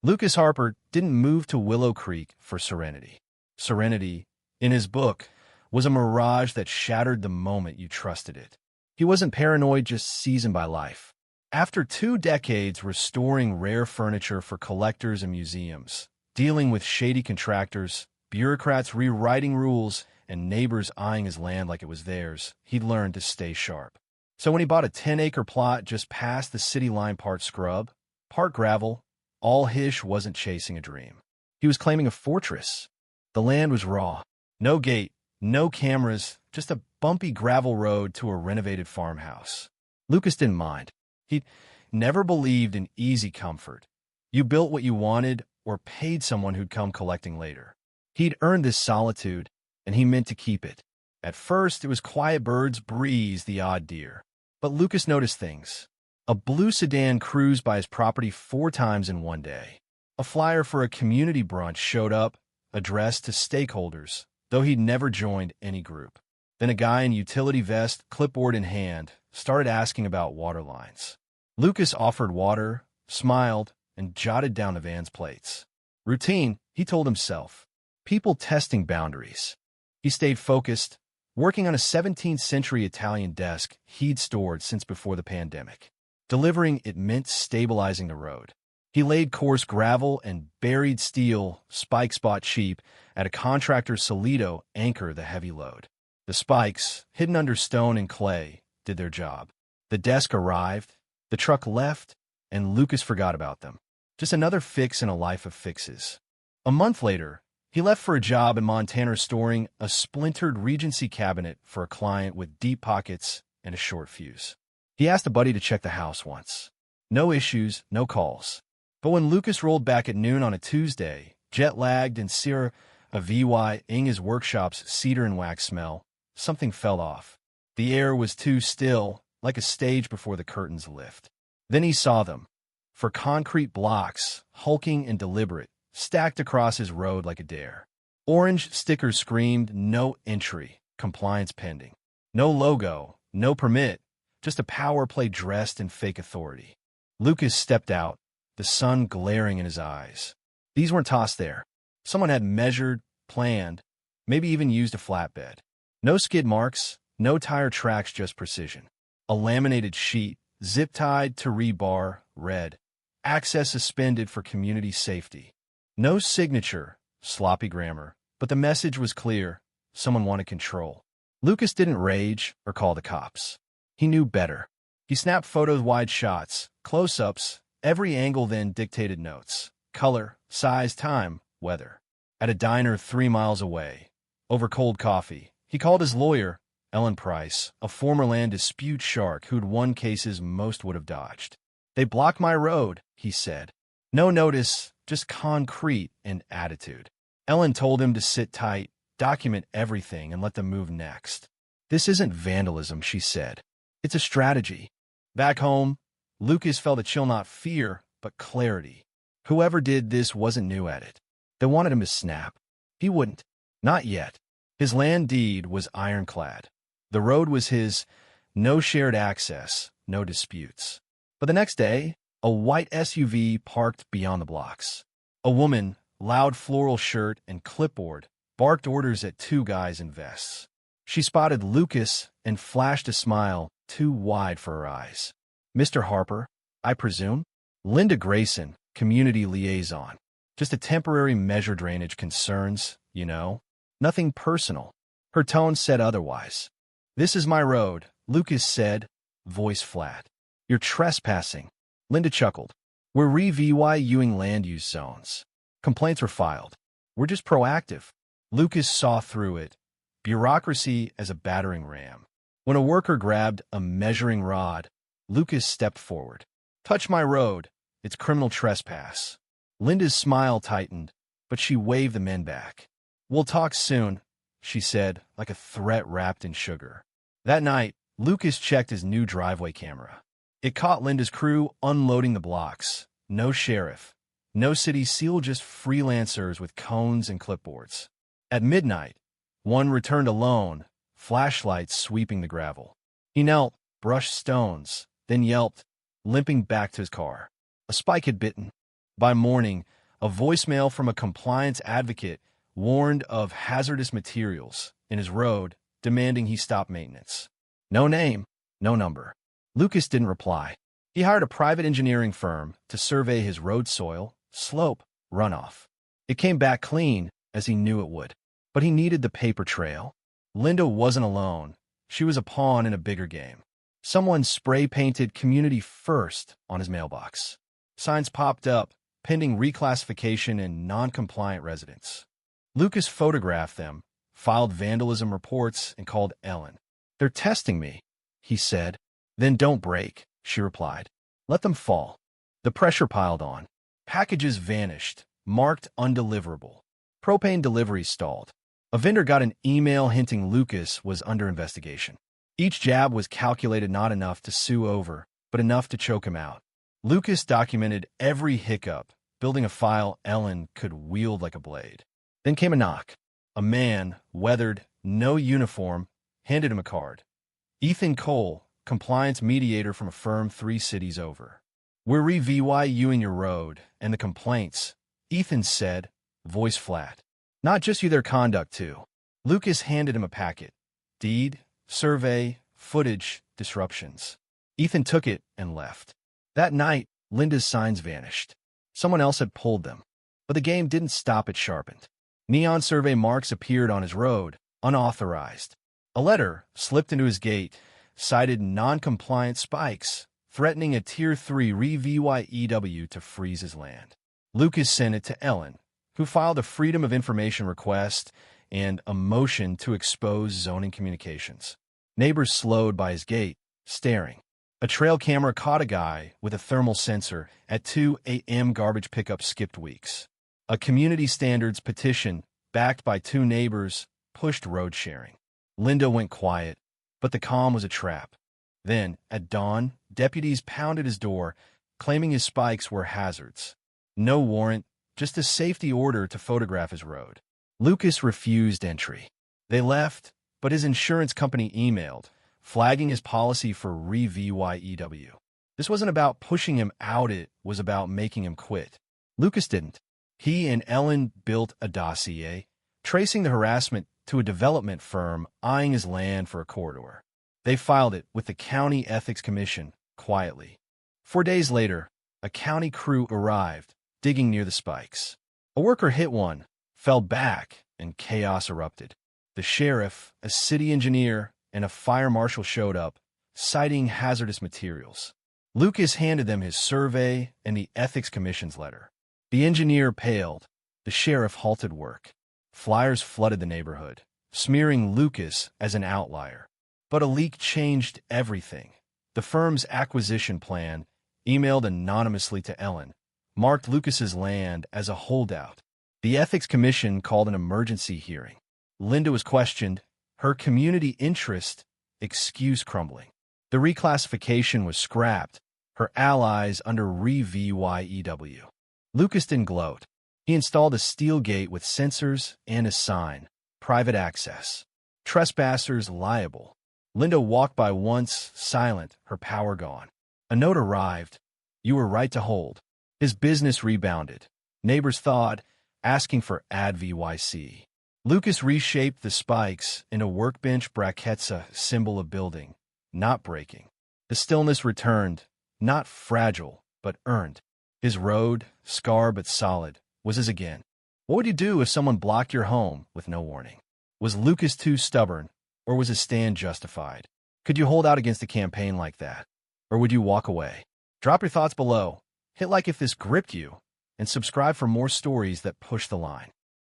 Lucas Harper didn't move to Willow Creek for serenity. Serenity, in his book, was a mirage that shattered the moment you trusted it. He wasn't paranoid, just seasoned by life. After 2 decades restoring rare furniture for collectors and museums, dealing with shady contractors, bureaucrats rewriting rules, and neighbors eyeing his land like it was theirs, he'd learned to stay sharp. So when he bought a 10-acre plot just past the city line, part scrub, part gravel, all his wasn't chasing a dream. He was claiming a fortress. The land was raw. No gate, no cameras, just a bumpy gravel road to a renovated farmhouse. Lucas didn't mind. He'd never believed in easy comfort. You built what you wanted or paid someone who'd come collecting later. He'd earned this solitude, and he meant to keep it. At first, it was quiet birds, breeze, the odd deer. But Lucas noticed things. A blue sedan cruised by his property 4 times in one day. A flyer for a community brunch showed up, addressed to stakeholders, though he'd never joined any group. Then a guy in utility vest, clipboard in hand, started asking about water lines. Lucas offered water, smiled, and jotted down the van's plates. Routine, he told himself. People testing boundaries. He stayed focused, working on a 17th-century Italian desk he'd stored since before the pandemic. Delivering it meant stabilizing the road. He laid coarse gravel and buried steel, spike spot cheap, at a contractor's Solido anchor the heavy load. The spikes, hidden under stone and clay, did their job. The desk arrived, the truck left, and Lucas forgot about them. Just another fix in a life of fixes. A month later, he left for a job in Montana storing a splintered Regency cabinet for a client with deep pockets and a short fuse. He asked a buddy to check the house once. No issues, no calls. But when Lucas rolled back at noon on a Tuesday, jet-lagged and ing his workshop's cedar and wax smell, something fell off. The air was too still, like a stage before the curtains lift. Then he saw them. For concrete blocks, hulking and deliberate, stacked across his road like a dare. Orange stickers screamed, "No entry, compliance pending." No logo, no permit, just a power play dressed in fake authority. Lucas stepped out, the sun glaring in his eyes. These weren't tossed there. Someone had measured, planned, maybe even used a flatbed. No skid marks, no tire tracks, just precision. A laminated sheet, zip-tied to rebar, read, "Access suspended for community safety." No signature, sloppy grammar, but the message was clear. Someone wanted control. Lucas didn't rage or call the cops. He knew better. He snapped photos, wide shots, close-ups, every angle, then dictated notes. Color, size, time, weather. At a diner 3 miles away, over cold coffee, he called his lawyer, Ellen Price, a former land dispute shark who'd won cases most would have dodged. "They blocked my road," he said. No notice, just concrete and attitude. Ellen told him to sit tight, document everything, and let them move next. "This isn't vandalism," she said. "It's a strategy." Back home, Lucas felt a chill, not fear, but clarity. Whoever did this wasn't new at it. They wanted him to snap. He wouldn't. Not yet. His land deed was ironclad. The road was his, no shared access, no disputes. But the next day, a white SUV parked beyond the blocks. A woman, loud floral shirt and clipboard, barked orders at 2 guys in vests. She spotted Lucas and flashed a smile too wide for her eyes. "Mr. Harper, I presume?" "Linda Grayson, community liaison. Just a temporary measure, drainage concerns, you know. Nothing personal." Her tone said otherwise. "This is my road," Lucas said, voice flat. "You're trespassing." Linda chuckled. "We're reviewing land use zones. Complaints were filed. We're just proactive." Lucas saw through it. Bureaucracy as a battering ram. When a worker grabbed a measuring rod, Lucas stepped forward. "Touch my road. It's criminal trespass." Linda's smile tightened, but she waved the men back. "We'll talk soon," she said, like a threat wrapped in sugar. That night, Lucas checked his new driveway camera. It caught Linda's crew unloading the blocks. No sheriff, no city seal, just freelancers with cones and clipboards. At midnight, one returned alone, flashlights sweeping the gravel. He knelt, brushed stones, then yelped, limping back to his car. A spike had bitten. By morning, a voicemail from a compliance advocate warned of hazardous materials in his road, demanding he stop maintenance. No name, no number. Lucas didn't reply. He hired a private engineering firm to survey his road soil, slope, runoff. It came back clean, as he knew it would. But he needed the paper trail. Linda wasn't alone. She was a pawn in a bigger game. Someone spray-painted "Community First" on his mailbox. Signs popped up, pending reclassification in non-compliant residents. Lucas photographed them, filed vandalism reports, and called Ellen. "They're testing me," he said. "Then don't break," she replied. "Let them fall." The pressure piled on. Packages vanished, marked undeliverable. Propane delivery stalled. A vendor got an email hinting Lucas was under investigation. Each jab was calculated not enough to sue over, but enough to choke him out. Lucas documented every hiccup, building a file Ellen could wield like a blade. Then came a knock. A man, weathered, no uniform, handed him a card. "Ethan Cole, compliance mediator from a firm 3 cities over. We're reviewing your road and the complaints," Ethan said, voice flat. "Not just you, their conduct, too." Lucas handed him a packet. Deed, survey, footage, disruptions. Ethan took it and left. That night, Linda's signs vanished. Someone else had pulled them. But the game didn't stop at Sharpened. Neon survey marks appeared on his road, unauthorized. A letter slipped into his gate, cited non-compliant spikes, threatening a Tier 3 review to freeze his land. Lucas sent it to Ellen, who filed a Freedom of Information request and a motion to expose zoning communications. Neighbors slowed by his gate, staring. A trail camera caught a guy with a thermal sensor at 2 a.m. Garbage pickup skipped weeks. A community standards petition, backed by 2 neighbors, pushed road sharing. Linda went quiet, but the calm was a trap. Then, at dawn, deputies pounded his door, claiming his spikes were hazards. No warrant, just a safety order to photograph his road. Lucas refused entry. They left, but his insurance company emailed, flagging his policy for review. This wasn't about pushing him out, it was about making him quit. Lucas didn't. He and Ellen built a dossier, tracing the harassment to a development firm eyeing his land for a corridor. They filed it with the County Ethics Commission, quietly. 4 days later, a county crew arrived, digging near the spikes. A worker hit one, fell back, and chaos erupted. The sheriff, a city engineer, and a fire marshal showed up, citing hazardous materials. Lucas handed them his survey and the Ethics Commission's letter. The engineer paled. The sheriff halted work. Flyers flooded the neighborhood, smearing Lucas as an outlier. But a leak changed everything. The firm's acquisition plan, emailed anonymously to Ellen, marked Lucas's land as a holdout. The Ethics Commission called an emergency hearing. Linda was questioned, her community interest excuse crumbling. The reclassification was scrapped, her allies under review. Lucas didn't gloat. He installed a steel gate with sensors and a sign, private access. Trespassers liable. Linda walked by once, silent, her power gone. A note arrived. You were right to hold. His business rebounded. Neighbors thawed, asking for advice. Lucas reshaped the spikes into workbench brackets, a symbol of building, not breaking. The stillness returned, not fragile, but earned. His road, scarred but solid, was his again. What would you do if someone blocked your home with no warning? Was Lucas too stubborn, or was his stand justified? Could you hold out against a campaign like that? Or would you walk away? Drop your thoughts below, hit like if this gripped you, and subscribe for more stories that push the line.